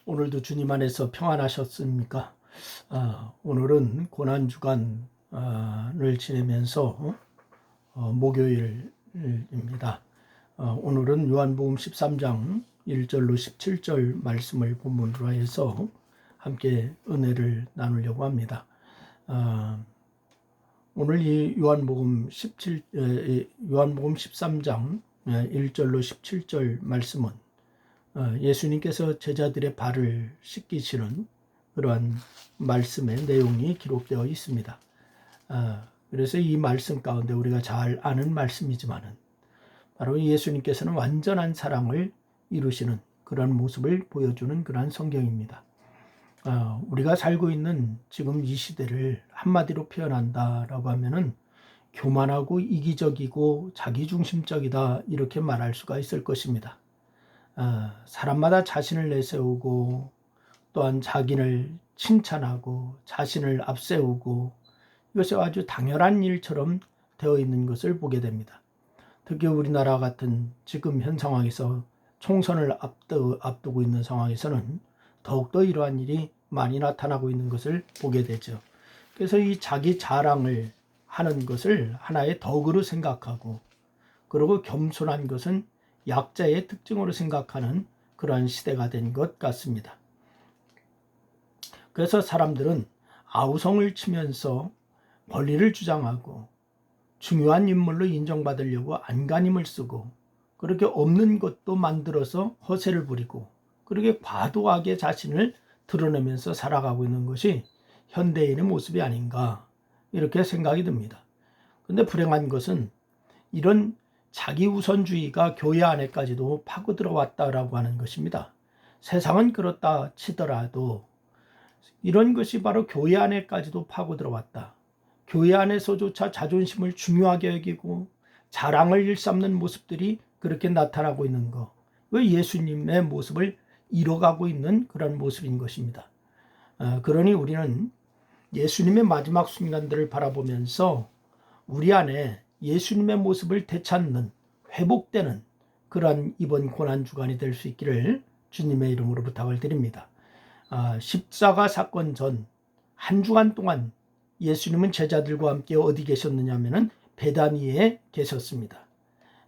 오늘도 주님 안에서 평안하셨습니까? 오늘은 고난주간을 지내면서 목요일입니다. 오늘은 요한복음 13장 1절로 17절 말씀을 본문으로 해서 함께 은혜를 나누려고 합니다. 오늘 이 요한복음 13장 1절로 17절 말씀은 예수님께서 제자들의 발을 씻기시는 그러한 말씀의 내용이 기록되어 있습니다. 그래서 이 말씀 가운데 우리가 잘 아는 말씀이지만은 바로 예수님께서는 완전한 사랑을 이루시는 그런 모습을 보여주는 그러한 성경입니다. 우리가 살고 있는 지금 이 시대를 한마디로 표현한다라고 하면은 교만하고 이기적이고 자기중심적이다 이렇게 말할 수가 있을 것입니다. 사람마다 자신을 내세우고 또한 자기를 칭찬하고 자신을 앞세우고 이것이 아주 당연한 일처럼 되어 있는 것을 보게 됩니다. 특히 우리나라 같은 지금 현 상황에서 총선을 앞두고 있는 상황에서는 더욱더 이러한 일이 많이 나타나고 있는 것을 보게 되죠. 그래서 이 자기 자랑을 하는 것을 하나의 덕으로 생각하고 그리고 겸손한 것은 약자의 특징으로 생각하는 그러한 시대가 된 것 같습니다. 그래서 사람들은 아우성을 치면서 권리를 주장하고 중요한 인물로 인정받으려고 안간힘을 쓰고 그렇게 없는 것도 만들어서 허세를 부리고 그렇게 과도하게 자신을 드러내면서 살아가고 있는 것이 현대인의 모습이 아닌가 이렇게 생각이 듭니다. 그런데 불행한 것은 이런 자기 우선주의가 교회 안에까지도 파고 들어왔다라고 하는 것입니다. 세상은 그렇다 치더라도 이런 것이 바로 교회 안에까지도 파고 들어왔다. 교회 안에서조차 자존심을 중요하게 여기고 자랑을 일삼는 모습들이 그렇게 나타나고 있는 것. 예수님의 모습을 잃어가고 있는 그런 모습인 것입니다. 그러니 우리는 예수님의 마지막 순간들을 바라보면서 우리 안에 예수님의 모습을 되찾는 회복되는 그러한 이번 고난주간이 될 수 있기를 주님의 이름으로 부탁을 드립니다. 십자가 사건 전 한 주간 동안 예수님은 제자들과 함께 어디 계셨느냐 하면은 베다니에 계셨습니다.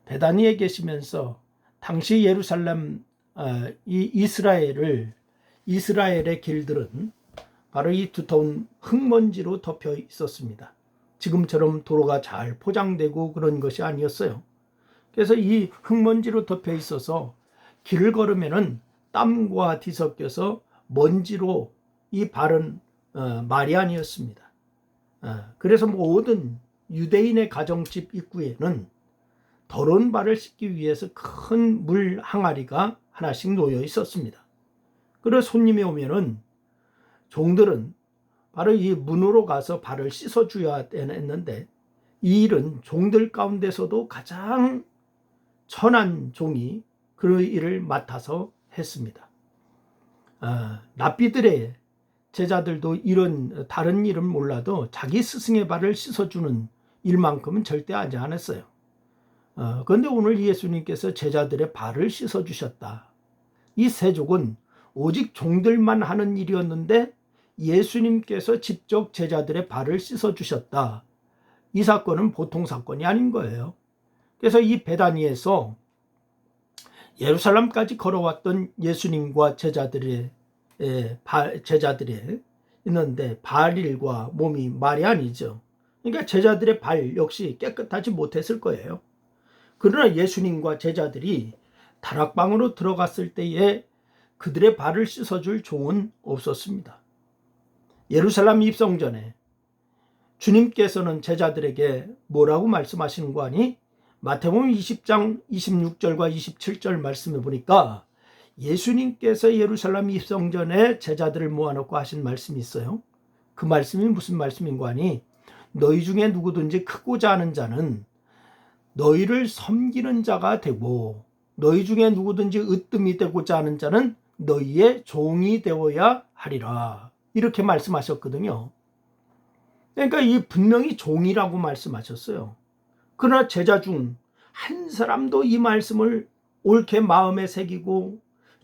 베다니에 계시면서 당시 예루살렘 이스라엘의 길들은 바로 이 두터운 흙먼지로 덮여 있었습니다. 지금처럼 도로가 잘 포장되고 그런 것이 아니었어요. 그래서 이 흙먼지로 덮여 있어서 길을 걸으면은 땀과 뒤섞여서 먼지로 이 발은 말이 아니었습니다. 그래서 모든 유대인의 가정집 입구에는 더러운 발을 씻기 위해서 큰 물 항아리가 하나씩 놓여 있었습니다. 그래서 손님이 오면은 종들은 바로 이 문으로 가서 발을 씻어줘야 했는데 이 일은 종들 가운데서도 가장 천한 종이 그 일을 맡아서 했습니다. 랍비들의 제자들도 이런 다른 일은 몰라도 자기 스승의 발을 씻어주는 일만큼은 절대 하지 않았어요. 그런데 오늘 예수님께서 제자들의 발을 씻어주셨다. 이 세족은 오직 종들만 하는 일이었는데 예수님께서 직접 제자들의 발을 씻어주셨다. 이 사건은 보통 사건이 아닌 거예요. 그래서 이 베다니에서 예루살렘까지 걸어왔던 예수님과 제자들이 있는데 발일과 몸이 말이 아니죠. 그러니까 제자들의 발 역시 깨끗하지 못했을 거예요. 그러나 예수님과 제자들이 다락방으로 들어갔을 때에 그들의 발을 씻어줄 종은 없었습니다. 예루살렘 입성 전에 주님께서는 제자들에게 뭐라고 말씀하시는 거 아니? 마태복음 20장 26절과 27절 말씀해 보니까 예수님께서 예루살렘 입성 전에 제자들을 모아놓고 하신 말씀이 있어요. 그 말씀이 무슨 말씀인 거 아니? 너희 중에 누구든지 크고자 하는 자는 너희를 섬기는 자가 되고 너희 중에 누구든지 으뜸이 되고자 하는 자는 너희의 종이 되어야 하리라. 이렇게 말씀하셨거든요. 그러니까 이 분명히 종이라고 말씀하셨어요. 그러나 제자 중 한 사람도 이 말씀을 옳게 마음에 새기고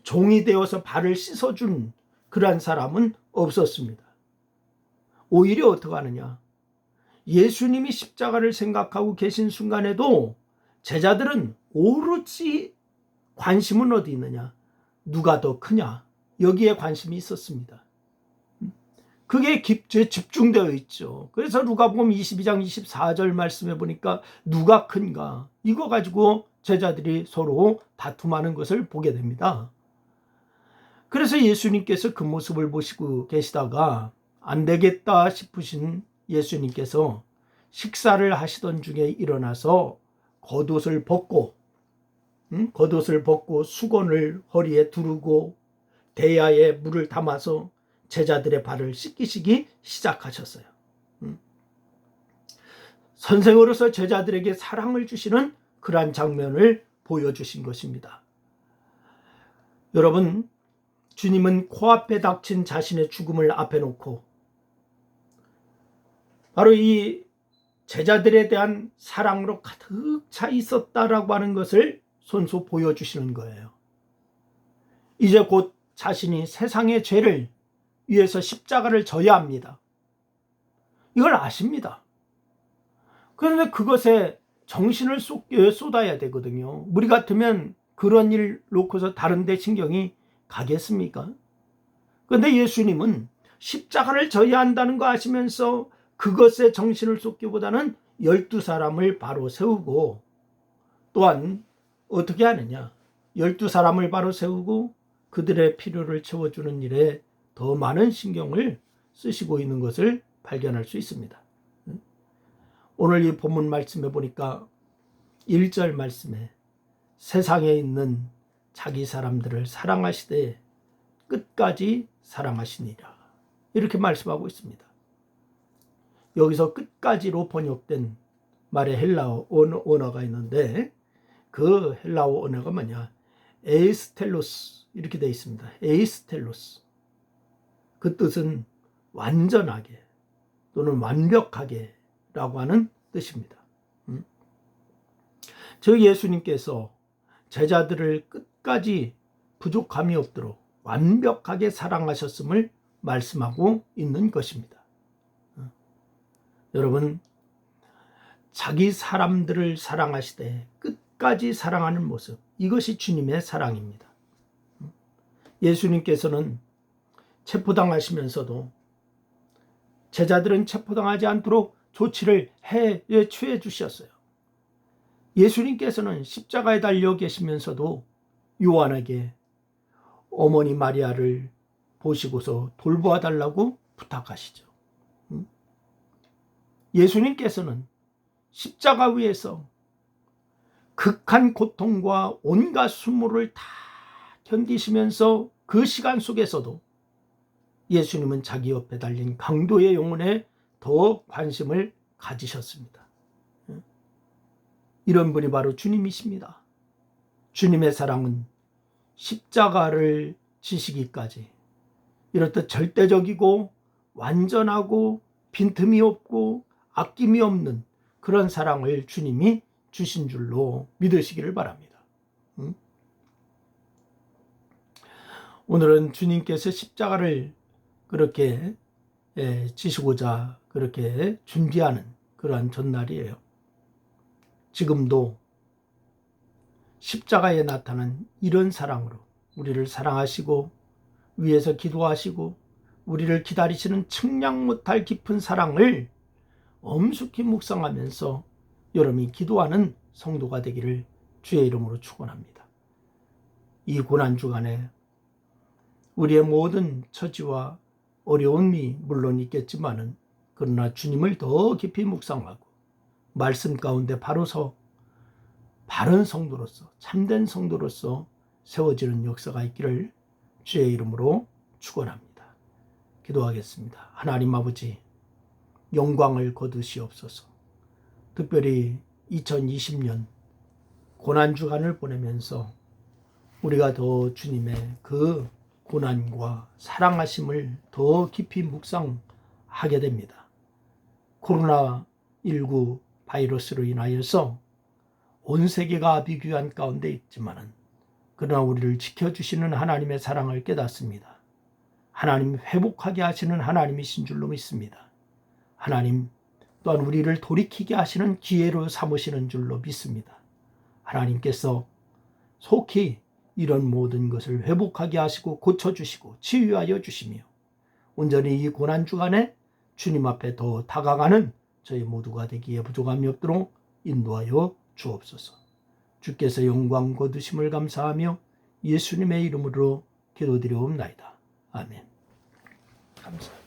종이 되어서 발을 씻어준 그러한 사람은 없었습니다. 오히려 어떻게 하느냐? 예수님이 십자가를 생각하고 계신 순간에도 제자들은 오롯이 관심은 어디 있느냐? 누가 더 크냐? 여기에 관심이 있었습니다. 그게 집중되어 있죠. 그래서 누가복음 22장 24절 말씀해 보니까 누가 큰가? 이거 가지고 제자들이 서로 다툼하는 것을 보게 됩니다. 그래서 예수님께서 그 모습을 보시고 계시다가 안 되겠다 싶으신 예수님께서 식사를 하시던 중에 일어나서 겉옷을 벗고 수건을 허리에 두르고 대야에 물을 담아서 제자들의 발을 씻기시기 시작하셨어요. 선생으로서 제자들에게 사랑을 주시는 그러한 장면을 보여주신 것입니다. 여러분, 주님은 코앞에 닥친 자신의 죽음을 앞에 놓고 바로 이 제자들에 대한 사랑으로 가득 차 있었다라고 하는 것을 손수 보여주시는 거예요. 이제 곧 자신이 세상의 죄를 위해서 십자가를 져야 합니다. 이걸 아십니다. 그런데 그것에 정신을 쏟아야 되거든요. 우리 같으면 그런 일 놓고서 다른 데 신경이 가겠습니까? 그런데 예수님은 십자가를 져야 한다는 거 아시면서 그것에 정신을 쏟기보다는 12사람을 바로 세우고 또한 어떻게 하느냐? 12사람을 바로 세우고 그들의 필요를 채워주는 일에 더 많은 신경을 쓰시고 있는 것을 발견할 수 있습니다. 오늘 이 본문 말씀에 보니까 1절 말씀에 세상에 있는 자기 사람들을 사랑하시되 끝까지 사랑하시니라 이렇게 말씀하고 있습니다. 여기서 끝까지로 번역된 말의 헬라어 언어가 있는데 그 헬라어 언어가 뭐냐? 에이스텔로스 이렇게 되어 있습니다. 에이스텔로스. 그 뜻은 완전하게 또는 완벽하게 라고 하는 뜻입니다. 즉 예수님께서 제자들을 끝까지 부족함이 없도록 완벽하게 사랑하셨음을 말씀하고 있는 것입니다. 여러분, 자기 사람들을 사랑하시되 끝까지 사랑하는 모습, 이것이 주님의 사랑입니다. 예수님께서는 체포당하시면서도 제자들은 체포당하지 않도록 조치를 취해 주셨어요. 예수님께서는 십자가에 달려 계시면서도 요한에게 어머니 마리아를 보시고서 돌보아 달라고 부탁하시죠. 예수님께서는 십자가 위에서 극한 고통과 온갖 수모를 다 견디시면서 그 시간 속에서도 예수님은 자기 옆에 달린 강도의 영혼에 더 관심을 가지셨습니다. 이런 분이 바로 주님이십니다. 주님의 사랑은 십자가를 지시기까지 이렇듯 절대적이고 완전하고 빈틈이 없고 아낌이 없는 그런 사랑을 주님이 주신 줄로 믿으시기를 바랍니다. 오늘은 주님께서 십자가를 그렇게 지시고자 그렇게 준비하는 그러한 전날이에요. 지금도 십자가에 나타난 이런 사랑으로 우리를 사랑하시고 위에서 기도하시고 우리를 기다리시는 측량 못할 깊은 사랑을 엄숙히 묵상하면서 여러분이 기도하는 성도가 되기를 주의 이름으로 축원합니다. 이 고난주간에 우리의 모든 처지와 어려움이 물론 있겠지만은 그러나 주님을 더 깊이 묵상하고 말씀 가운데 바로 서 바른 성도로서 참된 성도로서 세워지는 역사가 있기를 주의 이름으로 축원합니다. 기도하겠습니다. 하나님 아버지, 영광을 거두시옵소서. 특별히 2020년 고난주간을 보내면서 우리가 더 주님의 그 고난과 사랑하심을 더 깊이 묵상하게 됩니다. 코로나19 바이러스로 인하여서 온 세계가 비교한 가운데 있지만은 그러나 우리를 지켜주시는 하나님의 사랑을 깨닫습니다. 하나님 회복하게 하시는 하나님이신 줄로 믿습니다. 하나님 또한 우리를 돌이키게 하시는 기회로 삼으시는 줄로 믿습니다. 하나님께서 속히 이런 모든 것을 회복하게 하시고 고쳐주시고 치유하여 주시며 온전히 이 고난주간에 주님 앞에 더 다가가는 저희 모두가 되기에 부족함이 없도록 인도하여 주옵소서. 주께서 영광 거두심을 감사하며 예수님의 이름으로 기도드리옵나이다. 아멘. 감사합니다.